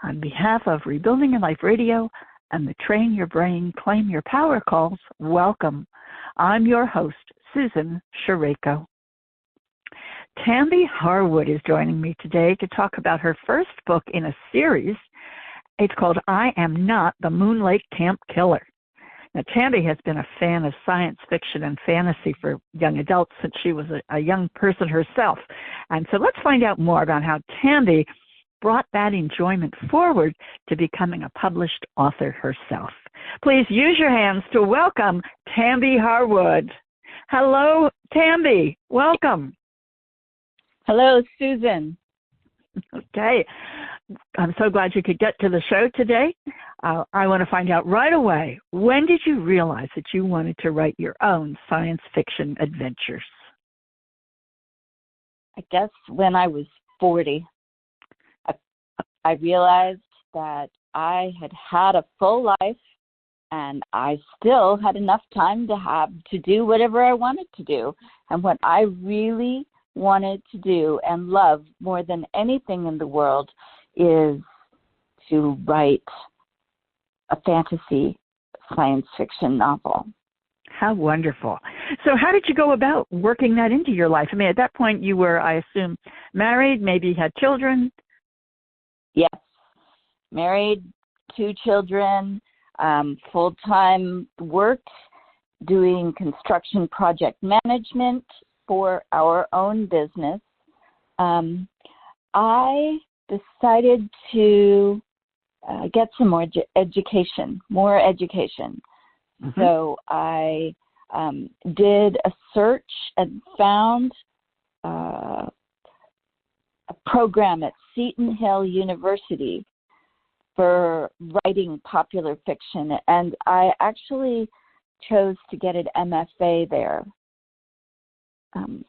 On behalf of Rebuilding Your Life Radio and the Train Your Brain, Claim Your Power calls, welcome. I'm your host, Susan Shareko. Tambi Harwood is joining me today to talk about her first book in a series. It's called I Am Not the Moon Lake Camp Killer. Now, Tambi has been a fan of science fiction and fantasy for young adults since she was a young person herself. And so let's find out more about how Tambi brought that enjoyment forward to becoming a published author herself. Please use your hands to welcome Tambi Harwood. Hello, Tambi. Welcome. Hello, Susan. Okay. I'm so glad you could get to the show today. I want to find out right away, when did you realize that you wanted to write your own science fiction adventures? I guess when I was 40. I realized that I had had a full life and I still had enough time to do whatever I wanted to do. And what I really wanted to do and love more than anything in the world is to write a fantasy science fiction novel. How wonderful. So how did you go about working that into your life? I mean, at that point you were, I assume, married, maybe had children? Yes, married, 2 children, full-time work, doing construction project management for our own business. I decided to get some more education. Mm-hmm. So I did a search and found a program at Seton Hill University for writing popular fiction, and I actually chose to get an MFA there.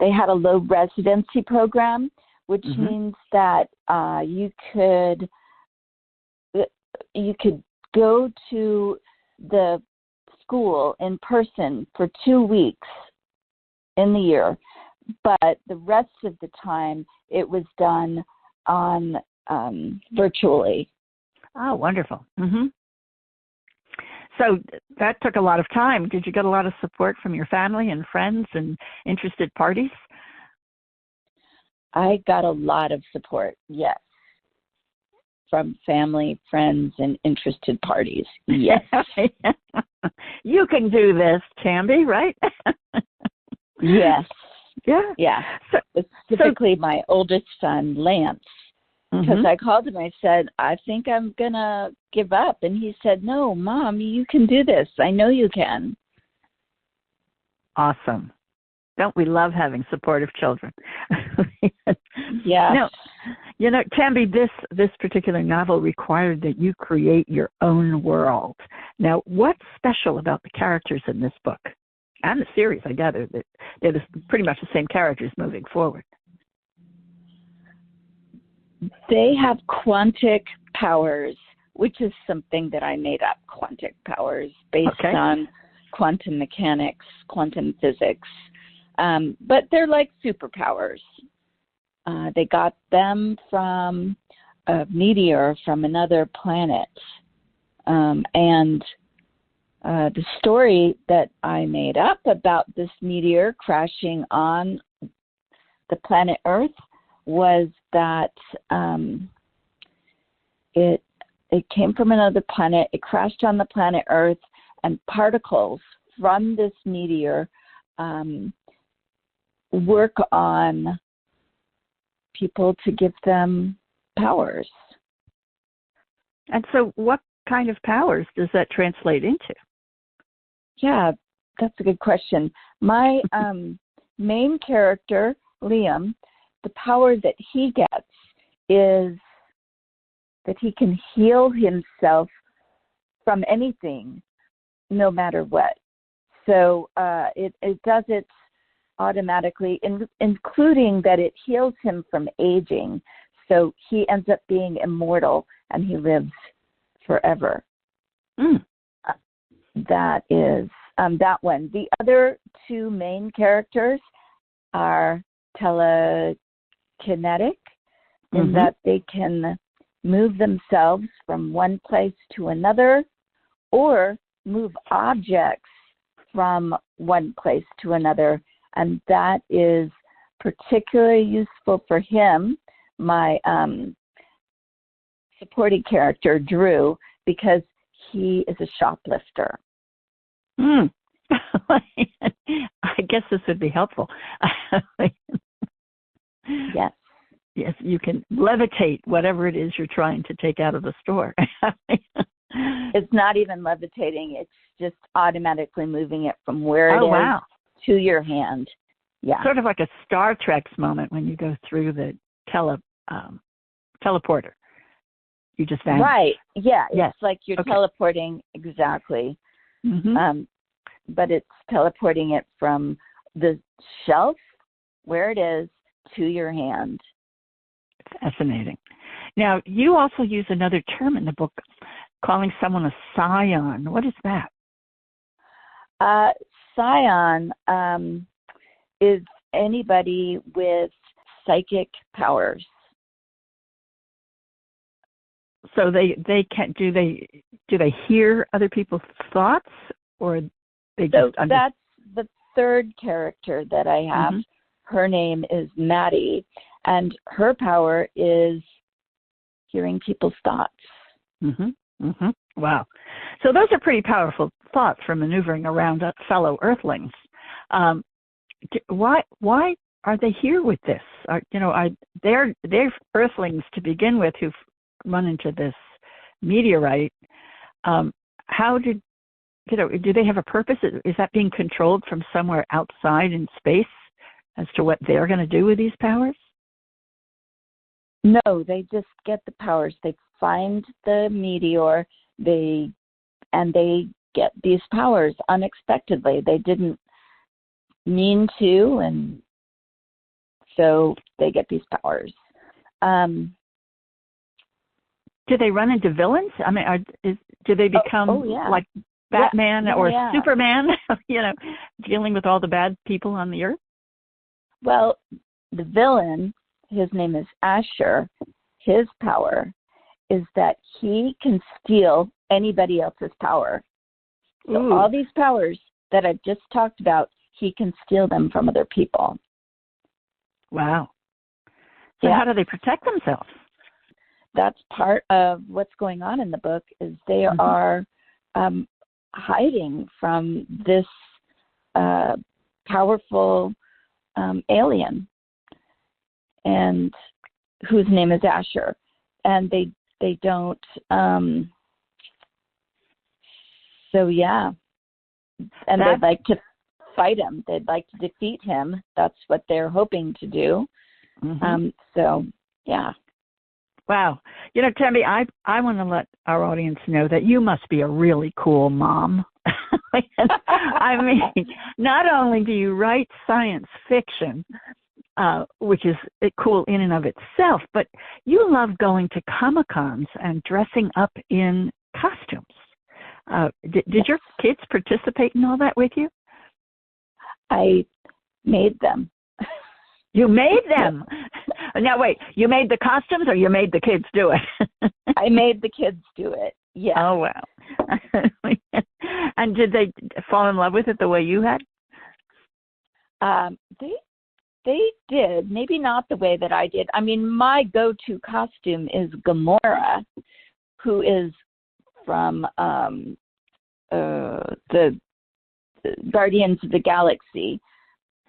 They had a low residency program, which mm-hmm. means that you could go to the school in person for 2 weeks in the year, but the rest of the time it was done on virtually. Oh, wonderful. Mm-hmm. So that took a lot of time. Did you get a lot of support from your family and friends and interested parties? I got a lot of support, yes, from family, friends, and interested parties, yes. You can do this, Tambi, right? Yes. Yeah. Yeah. Specifically, my oldest son, Lance, because mm-hmm. I called him. I said, I think I'm going to give up. And he said, no, Mom, you can do this. I know you can. Awesome. Don't we love having supportive children? Yeah. No, you know, Tambi, this particular novel required that you create your own world. Now, what's special about the characters in this book? And the series, I gather, that they're pretty much the same characters moving forward. They have quantic powers, which is something that I made up, quantic powers, based on quantum mechanics, quantum physics. But they're like superpowers. They got them from a meteor from another planet. And the story that I made up about this meteor crashing on the planet Earth was that it came from another planet, it crashed on the planet Earth, and particles from this meteor work on people to give them powers. And so what kind of powers does that translate into? Yeah, that's a good question. My main character, Liam, the power that he gets is that he can heal himself from anything, no matter what. So it does it automatically, including that it heals him from aging. So he ends up being immortal and he lives forever. Mm. That is that one. The other 2 main characters are telekinetic, in that they can move themselves from one place to another or move objects from one place to another. And that is particularly useful for him, my supporting character, Drew, because he is a shoplifter. I guess this would be helpful. Yes. Yes, you can levitate whatever it is you're trying to take out of the store. It's not even levitating. It's just automatically moving it from where it is wow. to your hand. Yeah. Sort of like a Star Trek's moment when you go through the teleporter. You just vanish. Right. Yeah. Yes. It's like you're teleporting, exactly. Mm-hmm. But it's teleporting it from the shelf where it is to your hand. Fascinating. Now, you also use another term in the book, calling someone a scion. What is that? Scion is anybody with psychic powers. So they can do they hear other people's thoughts, or they just that's the third character that I have. Mm-hmm. Her name is Maddie, and her power is hearing people's thoughts. Mm-hmm. Mm-hmm. Wow. So those are pretty powerful thoughts for maneuvering around fellow Earthlings. Why are they here with this? They're Earthlings to begin with who've run into this meteorite. How do they have a purpose? Is that being controlled from somewhere outside in space as to what they're going to do with these powers? No, they just get the powers. They find the meteor, they get these powers unexpectedly. They didn't mean to, and so they get these powers. Do they run into villains? I mean, do they become like Batman or Superman, dealing with all the bad people on the earth? Well, the villain, his name is Asher. His power is that he can steal anybody else's power. So all these powers that I've just talked about, he can steal them from other people. Wow. So how do they protect themselves? That's part of what's going on in the book, is they are hiding from this powerful alien, and whose name is Asher, and they don't. And they'd like to fight him. They'd like to defeat him. That's what they're hoping to do. Wow. Tambi, I want to let our audience know that you must be a really cool mom. I mean, not only do you write science fiction, which is cool in and of itself, but you love going to Comic-Cons and dressing up in costumes. Did your kids participate in all that with you? I made them. You made them? Now, wait, you made the costumes or you made the kids do it? I made the kids do it, yeah. Oh, wow. And did they fall in love with it the way you had? They did. Maybe not the way that I did. I mean, my go-to costume is Gamora, who is from the Guardians of the Galaxy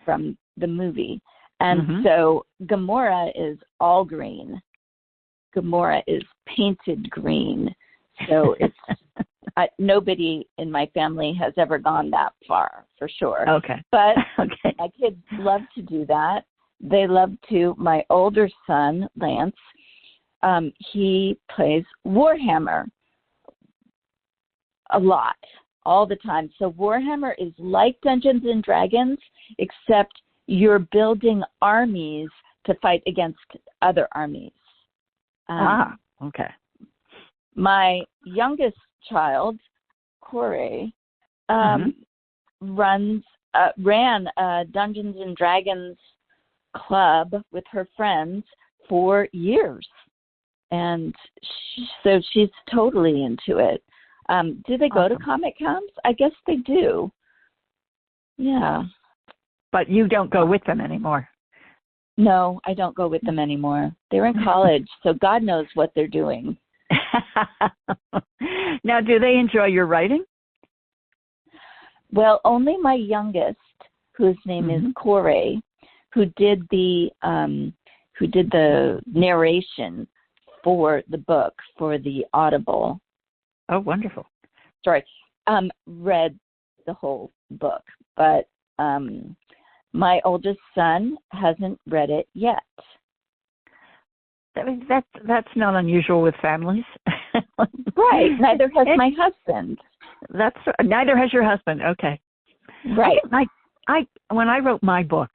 from the movie. And so Gamora is all green. Gamora is painted green. So it's nobody in my family has ever gone that far, for sure. Okay. But my kids love to do that. They love to. My older son, Lance, he plays Warhammer a lot, all the time. So Warhammer is like Dungeons and Dragons, except you're building armies to fight against other armies. Okay. My youngest child, Corey, ran a Dungeons and Dragons club with her friends for years. and so she's totally into it. Do they go to Awesome. comic cons? I guess they do. Yeah. But you don't go with them anymore. No, I don't go with them anymore. They're in college, so God knows what they're doing. Now, do they enjoy your writing? Well, only my youngest, whose name is Corey, who did the narration for the book, for the Audible. Oh, wonderful. Sorry, read the whole book, but my oldest son hasn't read it yet. I mean, that's not unusual with families. Right. Neither has my husband. Neither has your husband. Okay. Right. I when I wrote my book,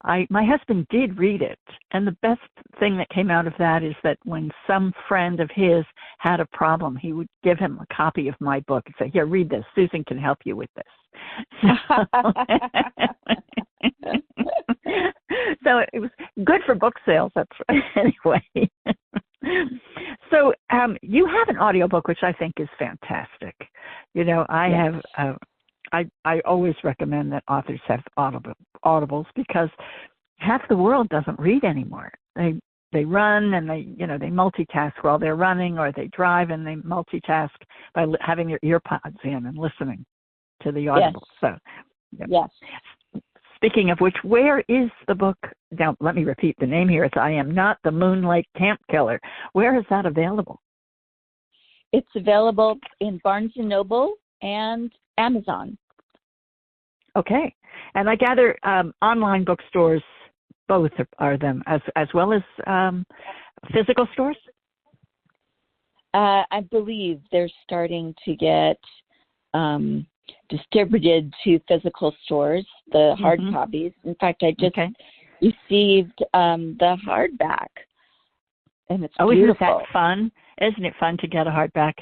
my husband did read it, and the best thing that came out of that is that when some friend of his had a problem, he would give him a copy of my book and say, "Here, read this. Susan can help you with this." So it was good for book sales. That's right. Anyway. So you have an audiobook, which I think is fantastic. You know, I always recommend that authors have audibles because half the world doesn't read anymore. They run and they multitask while they're running, or they drive and they multitask by having their ear pods in and listening to the audible. Yes. So, yes. Speaking of which, where is the book? Now, let me repeat the name here. It's I Am Not the Moonlight Camp Killer. Where is that available? It's available in Barnes & Noble and Amazon. Okay. And I gather online bookstores, both are them, as well as physical stores? I believe they're starting to get distributed to physical stores, the hard copies. In fact, I just received the hardback, and it's beautiful. Isn't that fun? Isn't it fun to get a hardback,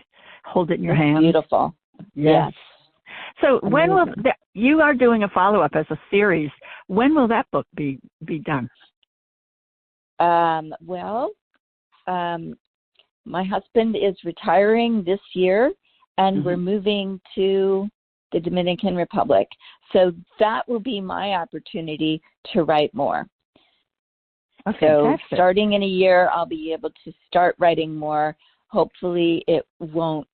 hold it in your hand? Beautiful. Yes. So when will you are doing a follow-up as a series? When will that book be done? My husband is retiring this year, and we're moving to the Dominican Republic. So that will be my opportunity to write more. Oh, so starting in a year, I'll be able to start writing more. Hopefully it won't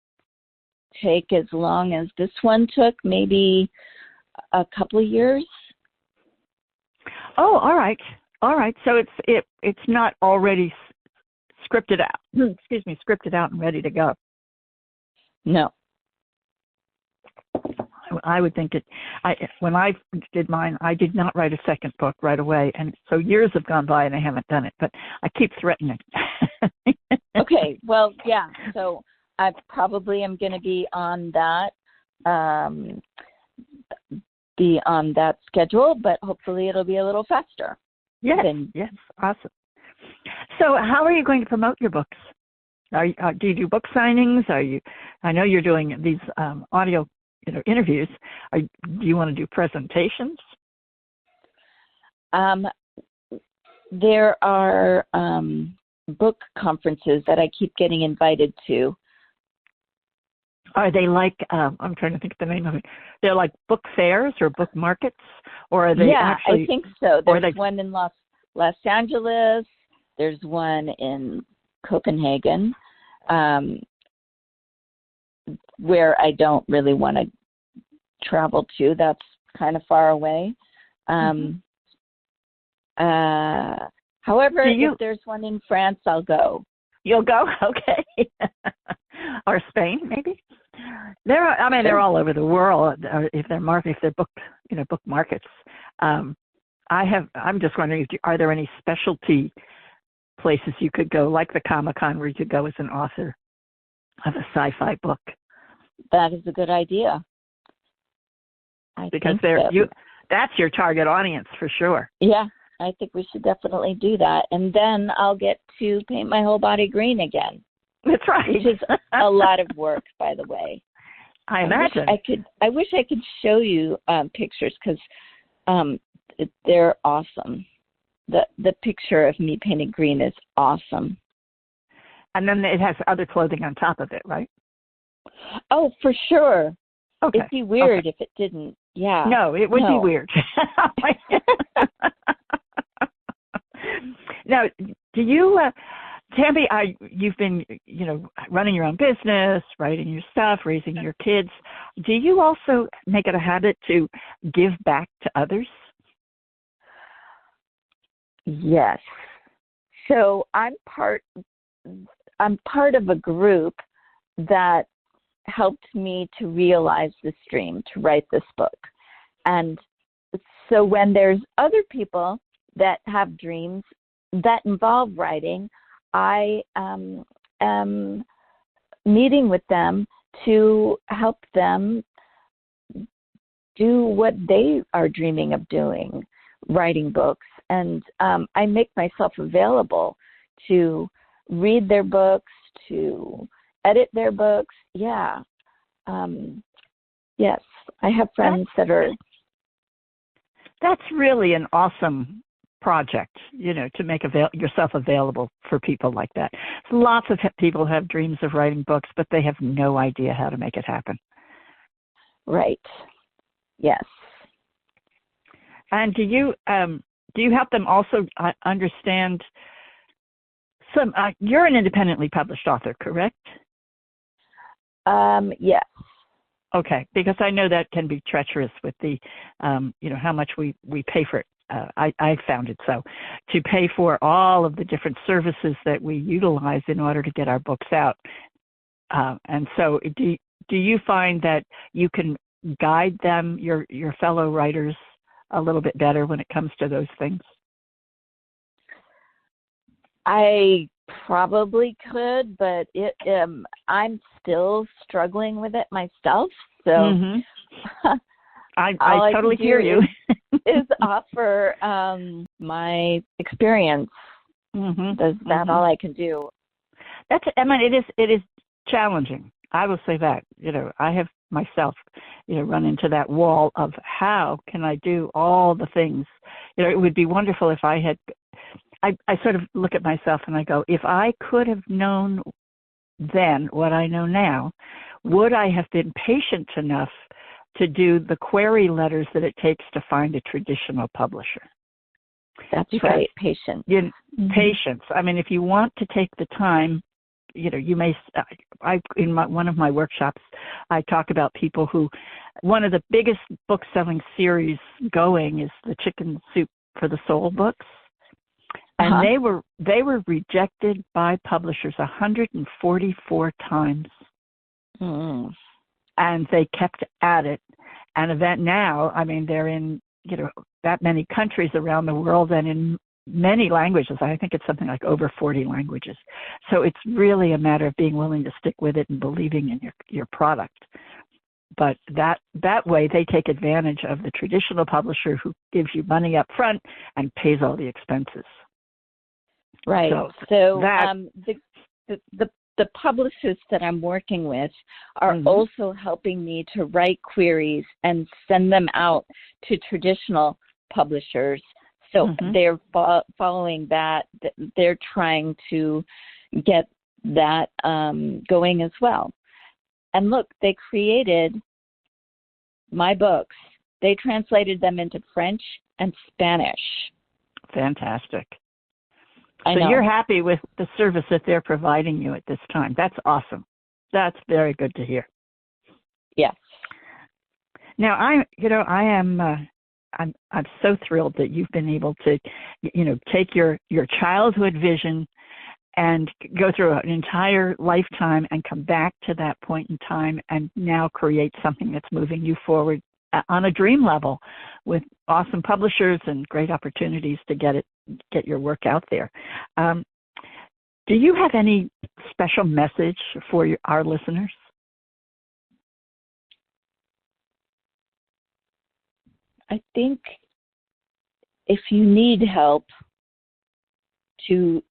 take as long as this one took, maybe a couple of years. Oh, all right. So it's not already scripted out. Scripted out and ready to go. No. I would think when I did mine, I did not write a second book right away, and so years have gone by and I haven't done it, but I keep threatening. Okay, well, yeah, so I probably am going to be on that schedule, but hopefully it'll be a little faster. Yes, awesome. So how are you going to promote your books? Do you do book signings? I know you're doing these audio interviews. Do you want to do presentations? There are book conferences that I keep getting invited to. Are they like, I'm trying to think of the name of it, they're like book fairs or book markets? Or are they actually? I think so. There's one in Los Angeles. There's one in Copenhagen, where I don't really want to travel to. That's kind of far away. However, if there's one in France, I'll go. You'll go? Okay. Or Spain, maybe? They're all over the world. If they're book markets. I'm just wondering, are there any specialty places you could go, like the Comic-Con, where you could go as an author of a sci-fi book? That is a good idea. Because that's your target audience for sure. Yeah, I think we should definitely do that. And then I'll get to paint my whole body green again. That's right. Which is a lot of work, by the way. I imagine. I wish I could show you pictures, because they're awesome. The picture of me painted green is awesome. And then it has other clothing on top of it, right? Oh, for sure. Okay. It'd be weird if it didn't. Yeah. No, it would be weird. Now, do you, Tambi, you've been, running your own business, writing your stuff, raising your kids. Do you also make it a habit to give back to others? Yes. So I'm part of a group that helped me to realize this dream, to write this book. And so when there's other people that have dreams that involve writing, I am meeting with them to help them do what they are dreaming of doing, writing books. And I make myself available to read their books, to edit their books. Yeah. Yes, I have friends that are. That's really an awesome project, to make yourself available for people like that. Lots of people have dreams of writing books, but they have no idea how to make it happen. Right. Yes. And do you help them also understand some? You're an independently published author, correct? Yes. Okay, because I know that can be treacherous with the, how much we pay for it. I found it so, to pay for all of the different services that we utilize in order to get our books out. And so do you find that you can guide them, your fellow writers, a little bit better when it comes to those things? I probably could, but I'm still struggling with it myself. So I totally hear you. is offer my experience. That's all I can do. It is challenging. I will say that. I have myself, run into that wall of how can I do all the things. It would be wonderful if I had. I sort of look at myself and I go, if I could have known then what I know now, would I have been patient enough to do the query letters that it takes to find a traditional publisher? That's right, patience. Patience. I mean, if you want to take the time, you may. In one of my workshops, I talk about people who, one of the biggest book-selling series going is the Chicken Soup for the Soul books. And they were rejected by publishers 144 times. And they kept at it. And now, they're in, that many countries around the world and in many languages. I think it's something like over 40 languages. So it's really a matter of being willing to stick with it and believing in your product. But that way they take advantage of the traditional publisher who gives you money up front and pays all the expenses. Right. So the publishers that I'm working with are also helping me to write queries and send them out to traditional publishers. So they're following that. They're trying to get that going as well. And look, they created my books. They translated them into French and Spanish. Fantastic. So you're happy with the service that they're providing you at this time. That's awesome. That's very good to hear. Yes. Now I'm so thrilled that you've been able to, take your childhood vision and go through an entire lifetime and come back to that point in time and now create something that's moving you forward on a dream level with awesome publishers and great opportunities to get your work out there. Do you have any special message for our listeners? I think if you need help to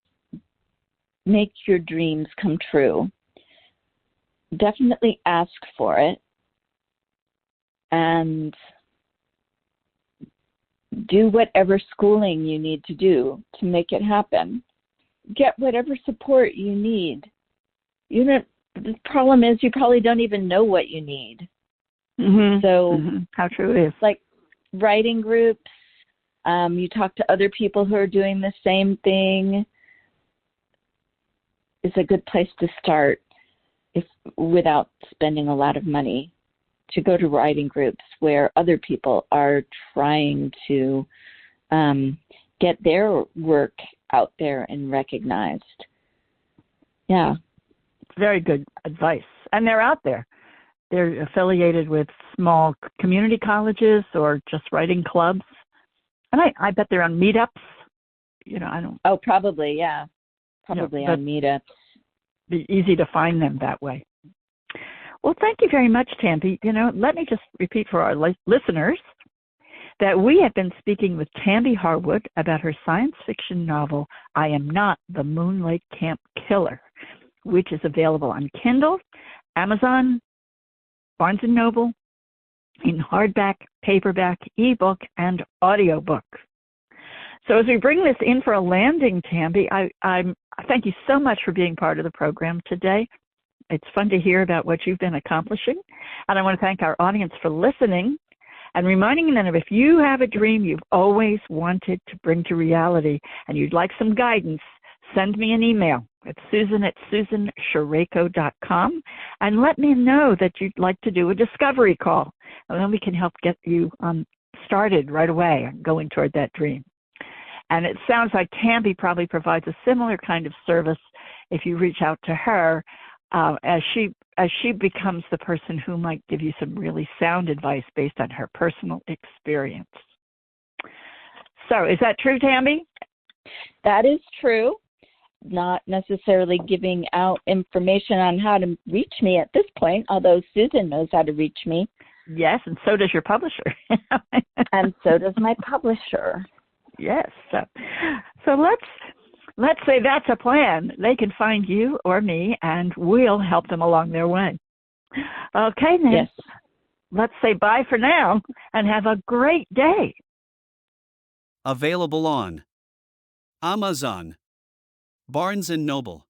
make your dreams come true, definitely ask for it and do whatever schooling you need to do to make it happen. Get whatever support you need The problem is you probably don't even know what you need. Mm-hmm. So How true it is. Like writing groups, you talk to other people who are doing the same thing. Is a good place to start without spending a lot of money, to go to writing groups where other people are trying to get their work out there and recognized. Yeah. Very good advice. And they're out there. They're affiliated with small community colleges or just writing clubs. And I bet they're on meetups. I don't. Oh, probably, yeah. Probably on meetups. Be easy to find them that way. Well, thank you very much, Tambi. Let me just repeat for our listeners that we have been speaking with Tambi Harwood about her science fiction novel, I Am Not the Moonlight Camp Killer, which is available on Kindle, Amazon, Barnes & Noble, in hardback, paperback, ebook, and audiobook. So as we bring this in for a landing, Tambi, I thank you so much for being part of the program today. It's fun to hear about what you've been accomplishing. And I want to thank our audience for listening and reminding them, if you have a dream you've always wanted to bring to reality and you'd like some guidance, send me an email at susan@susanshareko.com and let me know that you'd like to do a discovery call. And then we can help get you started right away going toward that dream. And it sounds like Tambi probably provides a similar kind of service if you reach out to her as she becomes the person who might give you some really sound advice based on her personal experience. So is that true, Tambi? That is true. Not necessarily giving out information on how to reach me at this point, although Susan knows how to reach me. Yes, and so does your publisher. And so does my publisher. Yes. So let's say that's a plan. They can find you or me, and we'll help them along their way. Okay, then. Yes. Let's say bye for now, and have a great day. Available on Amazon, Barnes & Noble,